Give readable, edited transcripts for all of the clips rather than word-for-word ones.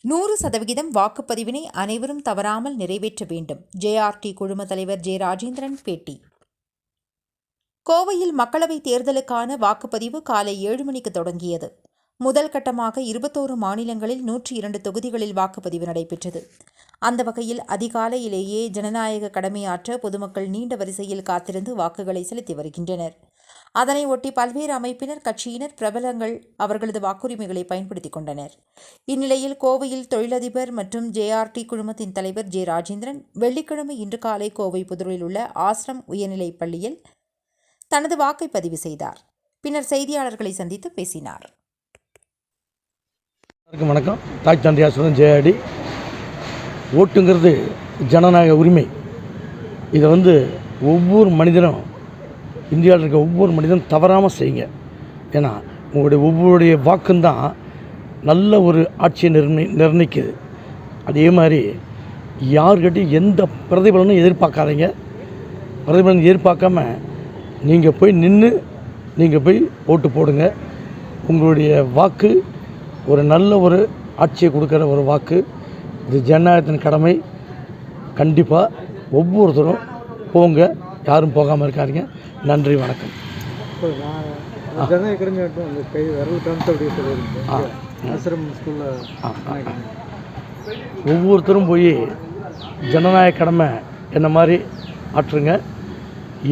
100% வாக்குப்பதிவினை அனைவரும் தவறாமல் நிறைவேற்ற வேண்டும். JRT குழும தலைவர் ஜே. ராஜேந்திரன் பேட்டி. கோவையில் மக்களவைத் தேர்தலுக்கான வாக்குப்பதிவு காலை 7 மணிக்கு தொடங்கியது. முதல் கட்டமாக 21 மாநிலங்களில் 102 தொகுதிகளில் வாக்குப்பதிவு நடைபெற்றது. அந்த வகையில் அதிகாலையிலேயே ஜனநாயக கடமையாற்ற பொதுமக்கள் நீண்ட வரிசையில் காத்திருந்து வாக்குகளை செலுத்தி வருகின்றனர். அதனை ஒட்டி பல்வேறு அமைப்பினர், கட்சியினர், பிரபலங்கள் அவர்களது வாக்குரிமைகளை பயன்படுத்திக் கொண்டனர். இந்நிலையில் கோவையில் தொழிலதிபர் மற்றும் JRT குழுமத்தின் தலைவர் ஜே. ராஜேந்திரன் வெள்ளிக்கிழமை இன்று காலை கோவை புதூரில் உள்ள ஆசிரம் உயர்நிலைப் பள்ளியில் தனது வாக்கை பதிவு செய்தார். பின்னர் செய்தியாளர்களை சந்தித்து பேசினார். வணக்கம். தாய் தந்தையாசுடன் JRT. ஓட்டுங்கிறது ஜனநாயக உரிமை. இதை ஒவ்வொரு மனிதனும், இந்தியாவில் இருக்க ஒவ்வொரு மனிதனும் தவறாமல் செய்யுங்க. ஏன்னா ஒவ்வொருடைய வாக்குந்தான் நல்ல ஒரு ஆட்சியை நிர்ணயிக்குது. அதே மாதிரி யார்கிட்டையும் எந்த பிரதிபலனும் எதிர்பார்க்காதீங்க. பிரதிபலன் எதிர்பார்க்காம நீங்கள் போய் நின்று நீங்கள் போய் ஓட்டு போடுங்க. உங்களுடைய வாக்கு ஒரு நல்ல ஒரு ஆட்சியை கொடுக்குற ஒரு வாக்கு. இது ஜனநாயகத்தின் கடமை. கண்டிப்பாக ஒவ்வொருத்தரும் போங்க, யாரும் போகாமல் இருக்காதீங்க. நன்றி, வணக்கம். ஒவ்வொருத்தரும் போய் ஜனநாயக கடமை என்ன மாதிரி ஆற்றுங்க,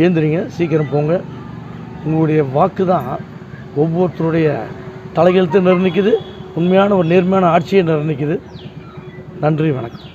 ஏந்திரிங்க, சீக்கிரம் போங்க. உங்களுடைய வாக்கு தான் ஒவ்வொருத்தருடைய தலையெழுத்தை நிர்ணயிக்குது. உண்மையான ஒரு நேர்மையான ஆட்சியை நிர்ணயிக்குது. நன்றி, வணக்கம்.